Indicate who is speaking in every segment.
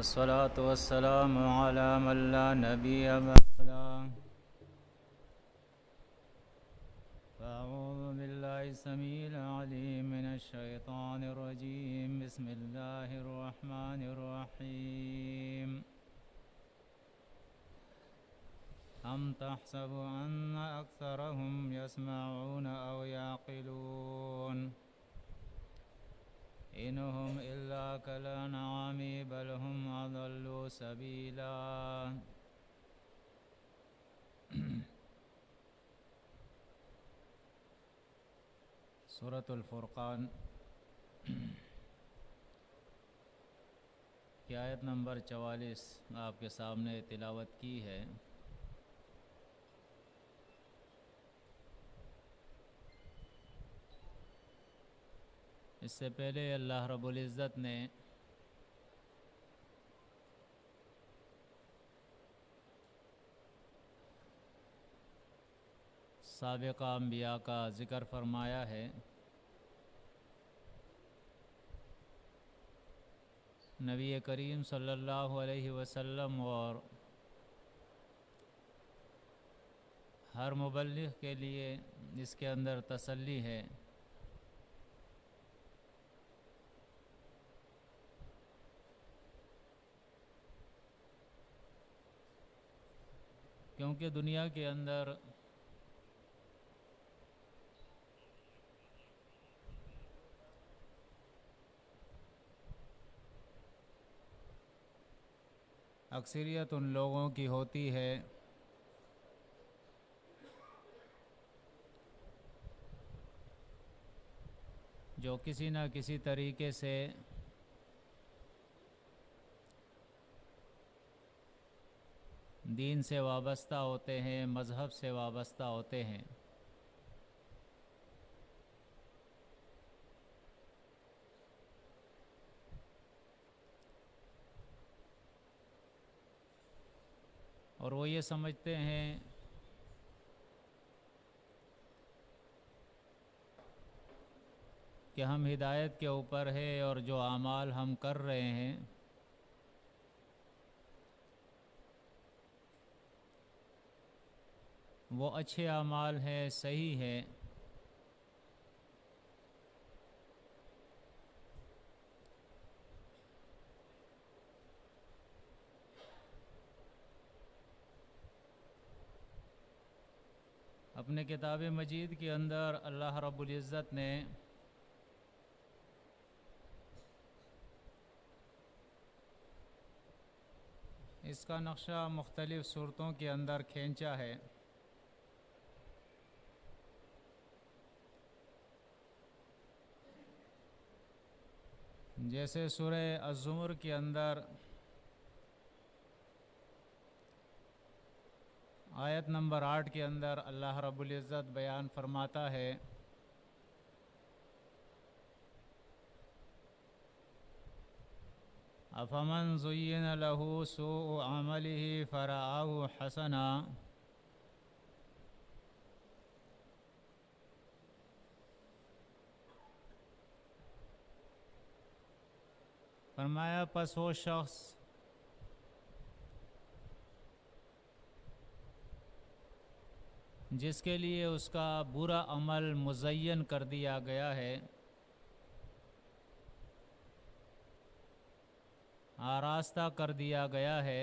Speaker 1: الصلاة والسلام على من لا نبي بعده. فأعوذ بالله السميع العليم من الشيطان الرجيم. بسم الله الرحمن الرحيم. أم تحسب أن أكثرهم يسمعون أو يعقلون إنهم إلا كالأنعام بل هم أضل سبيلا. سورۃ الفرقان کی آیت نمبر 44 آپ کے سامنے تلاوت کی ہے. اس سے پہلے اللہ رب العزت نے سابقہ انبیاء کا ذکر فرمایا ہے. نبی کریم صلی اللہ علیہ وسلم اور ہر مبلغ کے لیے اس کے اندر تسلی ہے. کیونکہ دنیا کے اندر اکثریت ان لوگوں کی ہوتی ہے جو کسی نہ کسی طریقے سے دین سے وابستہ ہوتے ہیں، مذہب سے وابستہ ہوتے ہیں. اور وہ یہ سمجھتے ہیں کہ ہم ہدایت کے اوپر ہے اور جو اعمال ہم کر رہے ہیں وہ اچھے اعمال ہیں، صحیح ہے. اپنے کتاب مجید کے اندر اللہ رب العزت نے اس کا نقشہ مختلف صورتوں کے اندر کھینچا ہے. جیسے سورہ الزمر کے اندر آیت نمبر 8 کے اندر اللہ رب العزت بیان فرماتا ہے افمن زین له سوء عمله فرآه حسنا فرمایا پس وہ شخص جس کے لیے اس کا برا عمل مزین کر دیا گیا ہے، آراستہ کر دیا گیا ہے،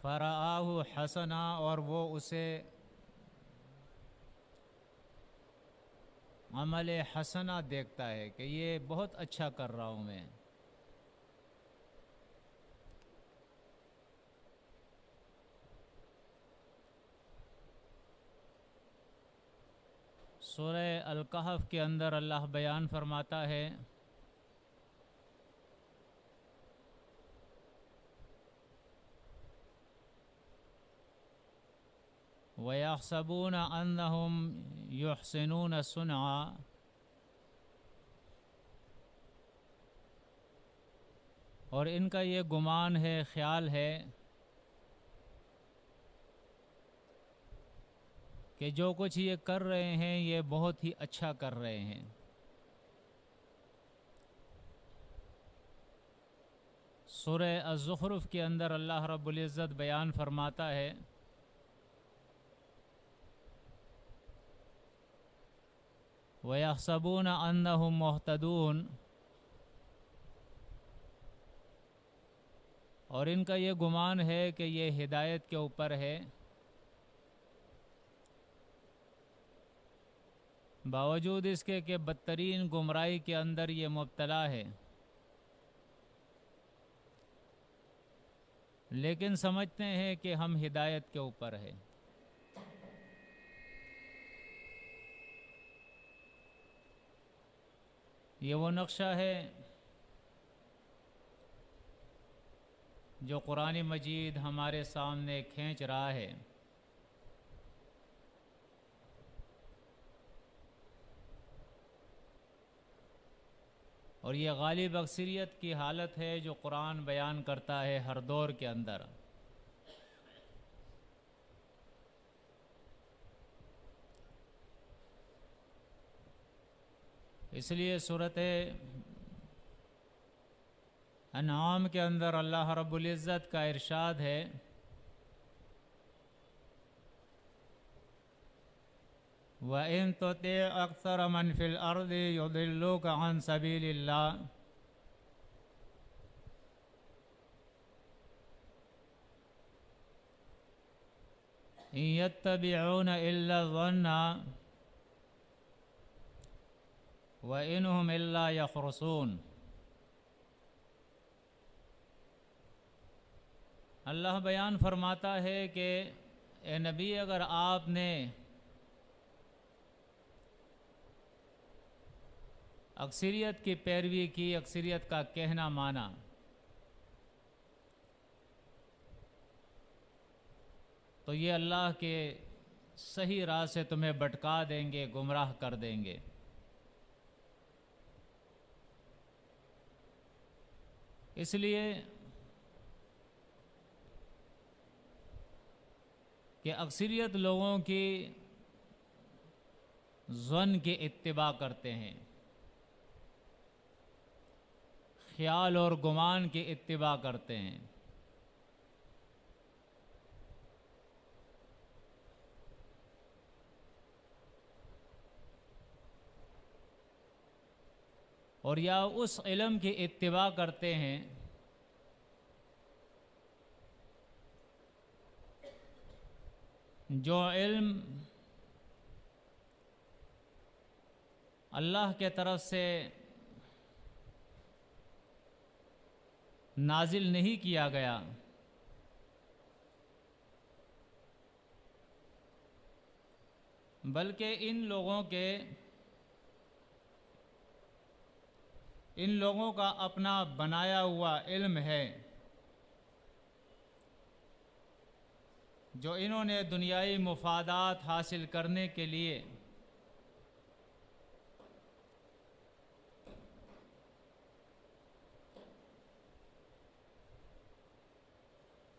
Speaker 1: فرآہ حسنا اور وہ اسے عمل حسنا دیکھتا ہے کہ یہ بہت اچھا کر رہا ہوں میں. سورہ الکہف کے اندر اللہ بیان فرماتا ہے وَيَحْسَبُونَ أَنَّهُمْ يُحْسِنُونَ صُنْعًا اور ان کا یہ گمان ہے، خیال ہے کہ جو کچھ یہ کر رہے ہیں یہ بہت ہی اچھا کر رہے ہیں. سورہ الزخرف کے اندر اللہ رب العزت بیان فرماتا ہے وَيَحْسَبُونَ أَنَّهُمْ مُهْتَدُونَ، اور ان کا یہ گمان ہے کہ یہ ہدایت کے اوپر ہے، باوجود اس کے کہ بدترین گمراہی کے اندر یہ مبتلا ہے، لیکن سمجھتے ہیں کہ ہم ہدایت کے اوپر ہیں۔ یہ وہ نقشہ ہے جو قرآن مجید ہمارے سامنے کھینچ رہا ہے، اور یہ غالب اکثریت کی حالت ہے جو قرآن بیان کرتا ہے ہر دور کے اندر۔ اس لیے سورۃ انعام کے اندر اللہ رب العزت کا ارشاد ہے وَإِن تُطِعْ أَكْثَرَ مَنْ فِي الْأَرْضِ يُضِلُّوكَ عَنْ سَبِيلِ اللَّهِ إِن يَتَّبِعُونَ إِلَّا الظَّنَّ وَإِنْ هُمْ إِلَّا يَخْرُصُونَ۔ اللہ بیان فرماتا ہے کہ اے نبی، اگر آپ نے اکثریت کی پیروی کی، اکثریت کا کہنا مانا، تو یہ اللہ کے صحیح راہ سے تمہیں بھٹکا دیں گے، گمراہ کر دیں گے۔ اس لیے کہ اکثریت لوگوں کی ظن کی اتباع کرتے ہیں، خیال اور گمان کی اتباع کرتے ہیں، اور یا اس علم کی اتباع کرتے ہیں جو علم اللہ کے طرف سے نازل نہیں کیا گیا، بلکہ ان لوگوں کا اپنا بنایا ہوا علم ہے جو انہوں نے دنیائی مفادات حاصل کرنے کے لیے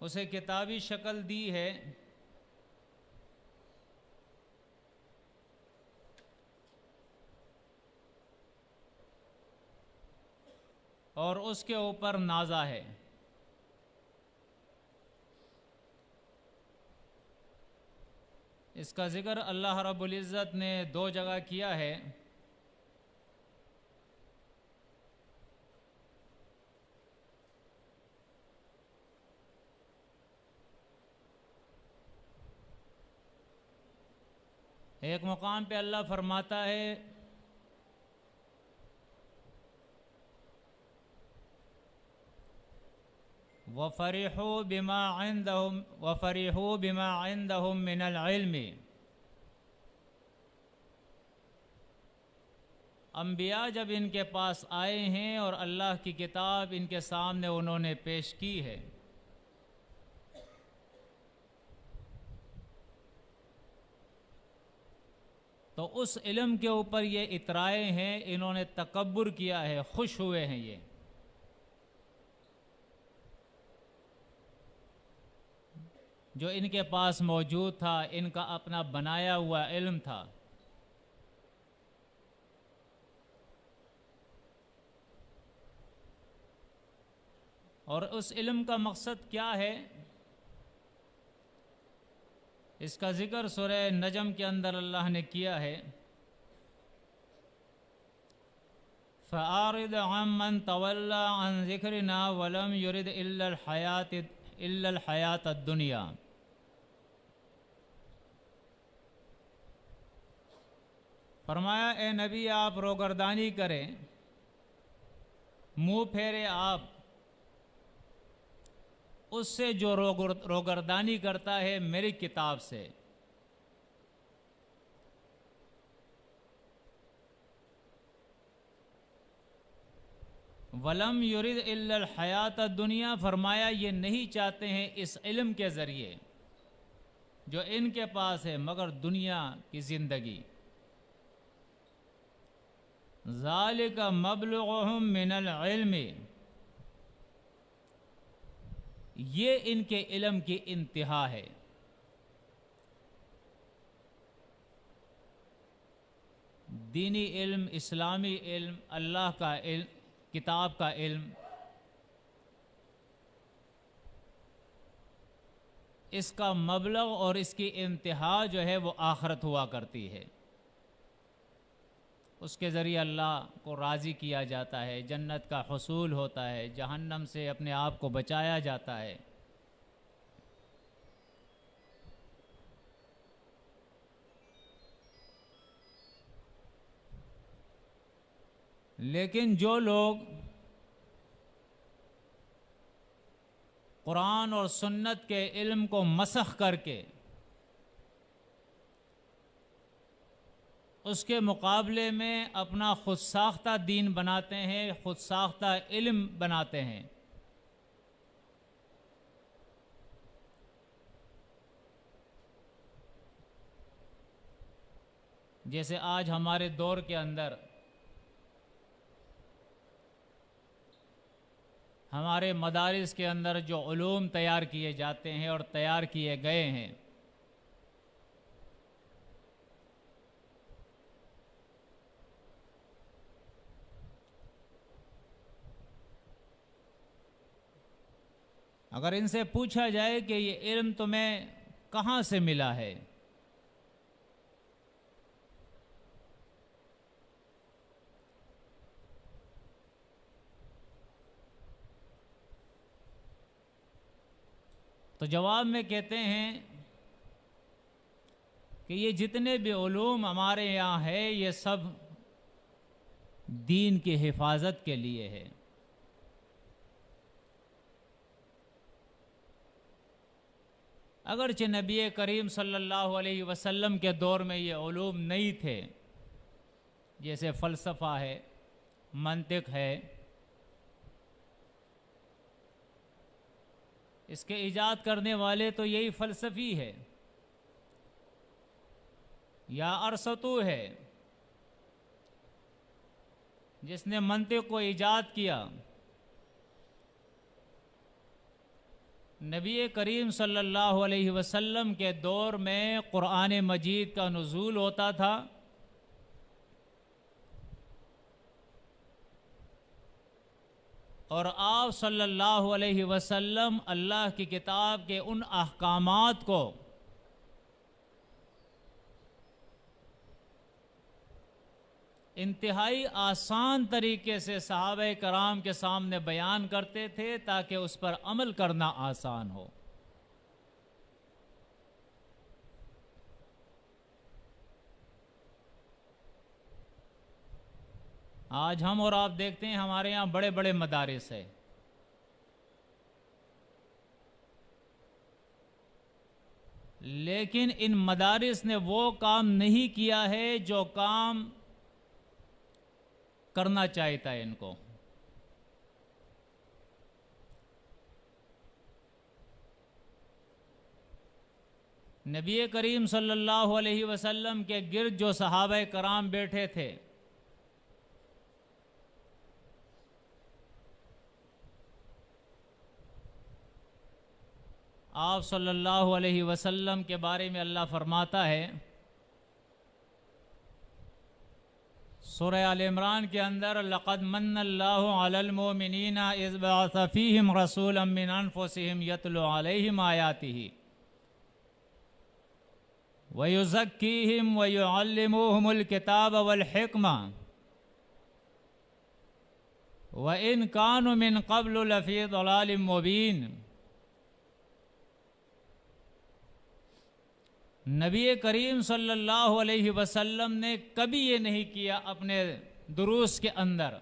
Speaker 1: اسے کتابی شکل دی ہے، اور اس کے اوپر نازا ہے۔ اس کا ذکر اللہ رب العزت نے 2 جگہ کیا ہے۔ ایک مقام پہ اللہ فرماتا ہے وَفَرِحُوا بِمَا عِندَهُم مِّنَ الْعِلْمِ۔ انبیاء جب ان کے پاس آئے ہیں اور اللہ کی کتاب ان کے سامنے انہوں نے پیش کی ہے، تو اس علم کے اوپر یہ اترائے ہیں، انہوں نے تکبر کیا ہے، خوش ہوئے ہیں۔ یہ جو ان کے پاس موجود تھا، ان کا اپنا بنایا ہوا علم تھا، اور اس علم کا مقصد کیا ہے؟ اس کا ذکر سورہ نجم کے اندر اللہ نے کیا ہے، فَأَعْرِضْ عَمَّنْ تَوَلَّى عَنْ ذِكْرِنَا وَلَمْ يُرِدْ إِلَّا الْحَيَاةَ الدُّنْيَا۔ فرمایا اے نبی آپ روگردانی کریں، منہ پھیرے آپ اس سے جو روگردانی کرتا ہے میری کتاب سے۔ وَلَمْ يُرِدْ إِلَّا الْحَيَاةَ الدُّنْيَا، فرمایا یہ نہیں چاہتے ہیں اس علم کے ذریعے جو ان کے پاس ہے مگر دنیا کی زندگی۔ ذَلِكَ مَبْلُغُهُم مِّنَ الْعِلْمِ، یہ ان کے علم کی انتہا ہے۔ دینی علم، اسلامی علم، اللہ کا علم، کتاب کا علم، اس کا مبلغ اور اس کی انتہا جو ہے وہ آخرت ہوا کرتی ہے۔ اس کے ذریعے اللہ کو راضی کیا جاتا ہے، جنت کا حصول ہوتا ہے، جہنم سے اپنے آپ کو بچایا جاتا ہے۔ لیکن جو لوگ قرآن اور سنت کے علم کو مسخ کر کے اس کے مقابلے میں اپنا خود ساختہ دین بناتے ہیں، خود ساختہ علم بناتے ہیں، جیسے آج ہمارے دور کے اندر ہمارے مدارس کے اندر جو علوم تیار کیے جاتے ہیں اور تیار کیے گئے ہیں، اگر ان سے پوچھا جائے کہ یہ علم تمہیں کہاں سے ملا ہے، تو جواب میں کہتے ہیں کہ یہ جتنے بھی علوم ہمارے یہاں ہے یہ سب دین کی حفاظت کے لیے ہے۔ اگرچہ نبی کریم صلی اللہ علیہ وسلم کے دور میں یہ علوم نہیں تھے، جیسے فلسفہ ہے، منطق ہے، اس کے ایجاد کرنے والے تو یہی فلسفی ہے، یا ارسطو ہے جس نے منطق کو ایجاد کیا۔ نبی کریم صلی اللہ علیہ وسلم کے دور میں قرآن مجید کا نزول ہوتا تھا، اور آپ صلی اللہ علیہ وسلم اللہ کی کتاب کے ان احکامات کو انتہائی آسان طریقے سے صحابہ کرام کے سامنے بیان کرتے تھے تاکہ اس پر عمل کرنا آسان ہو۔ آج ہم اور آپ دیکھتے ہیں ہمارے یہاں بڑے بڑے مدارس ہیں، لیکن ان مدارس نے وہ کام نہیں کیا ہے جو کام کرنا چاہتا ہے ان کو۔ نبی کریم صلی اللہ علیہ وسلم کے گرد جو صحابہ کرام بیٹھے تھے، آپ صلی اللہ علیہ وسلم کے بارے میں اللہ فرماتا ہے سورہ آل عمران کے اندر لقد من اللہ علی المؤمنین اذ بعث فیہم رسولا من انفسہم یتلو علیہم آیاتہ ویزکیہم ویعلموہم الکتاب والحکمہ وَإِن كَانُوا مِن قَبْلُ لَفِي ضَلَالٍ مُبِينٍ۔ نبی کریم صلی اللہ علیہ وسلم نے کبھی یہ نہیں کیا اپنے دروس کے اندر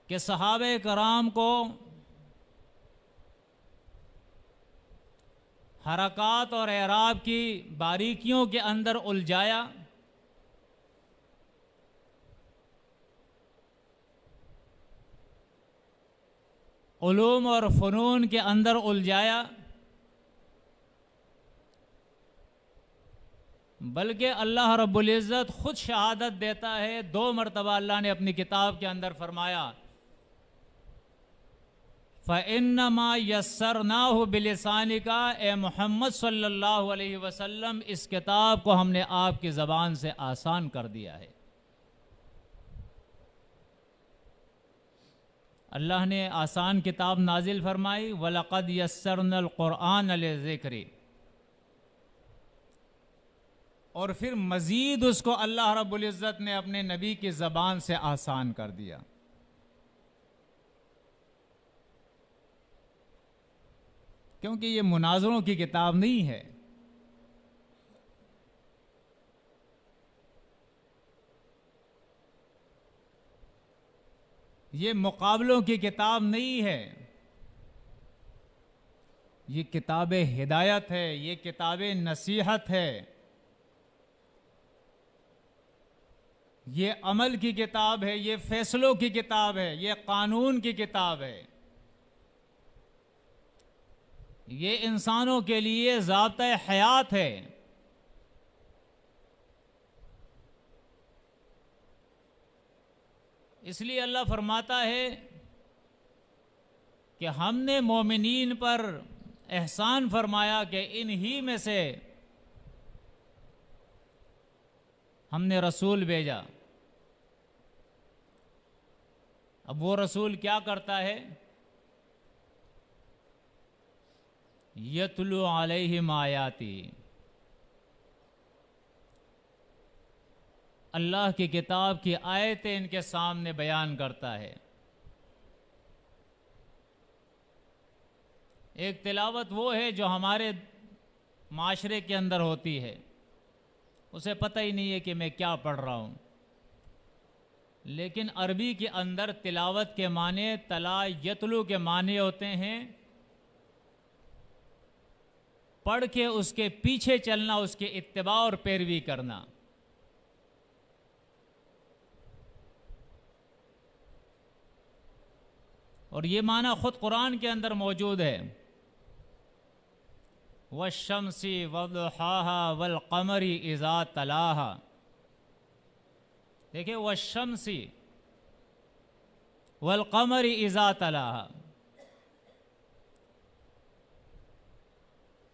Speaker 1: کہ صحابہ کرام کو حرکات اور اعراب کی باریکیوں کے اندر الجھایا، علوم اور فنون کے اندر الجھایا، بلکہ اللہ رب العزت خود شہادت دیتا ہے، 2 مرتبہ اللہ نے اپنی کتاب کے اندر فرمایا فَإِنَّمَا يَسَّرْنَاهُ بِلِسَانِكَ، اے محمد صلی اللہ علیہ وسلم اس کتاب کو ہم نے آپ کی زبان سے آسان کر دیا ہے۔ اللہ نے آسان کتاب نازل فرمائی، وَلَقَدْ يَسَّرْنَا الْقُرْآنَ لِلذِّكْرِ، اور پھر مزید اس کو اللہ رب العزت نے اپنے نبی کی زبان سے آسان کر دیا۔ کیونکہ یہ مناظروں کی کتاب نہیں ہے، یہ مقابلوں کی کتاب نہیں ہے، یہ کتاب ہدایت ہے، یہ کتاب نصیحت ہے، یہ عمل کی کتاب ہے، یہ فیصلوں کی کتاب ہے، یہ قانون کی کتاب ہے، یہ انسانوں کے لیے ضابطۂ حیات ہے۔ اس لیے اللہ فرماتا ہے کہ ہم نے مومنین پر احسان فرمایا کہ انہی میں سے ہم نے رسول بھیجا۔ اب وہ رسول کیا کرتا ہے؟ یتلو علیہم آیاتی، اللہ کی کتاب کی آیتیں ان کے سامنے بیان کرتا ہے۔ ایک تلاوت وہ ہے جو ہمارے معاشرے کے اندر ہوتی ہے، اسے پتہ ہی نہیں ہے کہ میں کیا پڑھ رہا ہوں، لیکن عربی کے اندر تلاوت کے معنی تلا یتلو کے معنی ہوتے ہیں پڑھ کے اس کے پیچھے چلنا، اس کے اتباع اور پیروی کرنا۔ اور یہ معنی خود قرآن کے اندر موجود ہے، وَالشَّمْسِ وَضُحَاهَا وَالْقَمَرِ إِذَا تَلَاهَا۔ دیکھیں، وَالشَّمْسِ وَالْقَمَرِ إِذَا تَلَاهَا،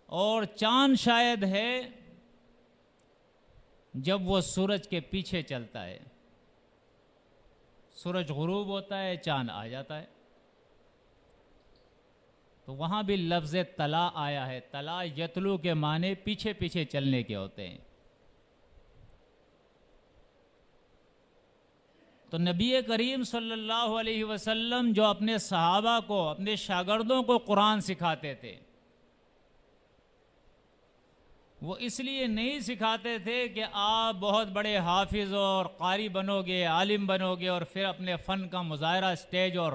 Speaker 1: اور چاند شاید ہے جب وہ سورج کے پیچھے چلتا ہے، سورج غروب ہوتا ہے، چاند آ جاتا ہے، تو وہاں بھی لفظ تلا آیا ہے۔ تلا یتلو کے معنی پیچھے پیچھے چلنے کے ہوتے ہیں۔ تو نبی کریم صلی اللہ علیہ وسلم جو اپنے صحابہ کو، اپنے شاگردوں کو قرآن سکھاتے تھے، وہ اس لیے نہیں سکھاتے تھے کہ آپ بہت بڑے حافظ اور قاری بنو گے، عالم بنو گے، اور پھر اپنے فن کا مظاہرہ اسٹیج اور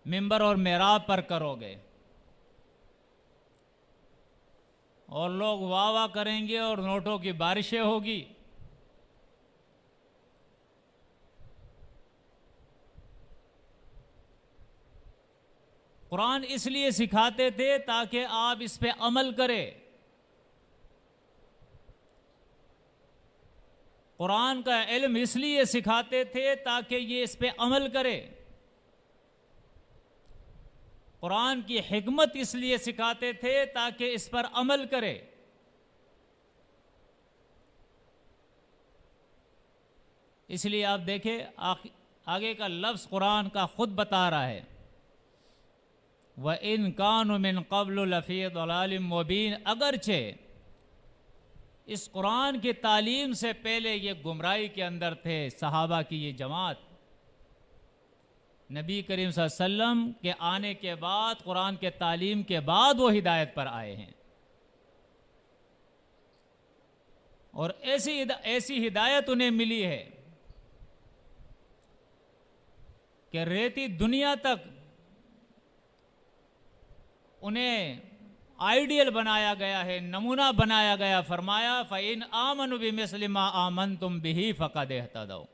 Speaker 1: ممبر اور محراب پر کرو گے اور لوگ واہ واہ کریں گے اور نوٹوں کی بارشیں ہوگی۔ قرآن اس لیے سکھاتے تھے تاکہ آپ اس پہ عمل کریں۔ قرآن کا علم اس لیے سکھاتے تھے تاکہ یہ اس پہ عمل کرے۔ قرآن کی حکمت اس لیے سکھاتے تھے تاکہ اس پر عمل کرے. اس لیے آپ دیکھیں آگے کا لفظ قرآن کا خود بتا رہا ہے وَإِن كَانُوا مِن قَبْلُ لَفِي ضَلَالٍ مُبِينٍ. اگرچہ اس قرآن کی تعلیم سے پہلے یہ گمراہی کے اندر تھے صحابہ کی یہ جماعت. نبی کریم صلی اللہ علیہ وسلم کے آنے کے بعد قرآن کے تعلیم کے بعد وہ ہدایت پر آئے ہیں اور ایسی ہدایت انہیں ملی ہے کہ ریتی دنیا تک انہیں آئیڈیل بنایا گیا ہے, نمونہ بنایا گیا. فرمایا فَإِنْ آمَنُوا بِمِثْلِ مَا آمَنْتُمْ بِهِ فَقَدْ اهْتَدَوْا.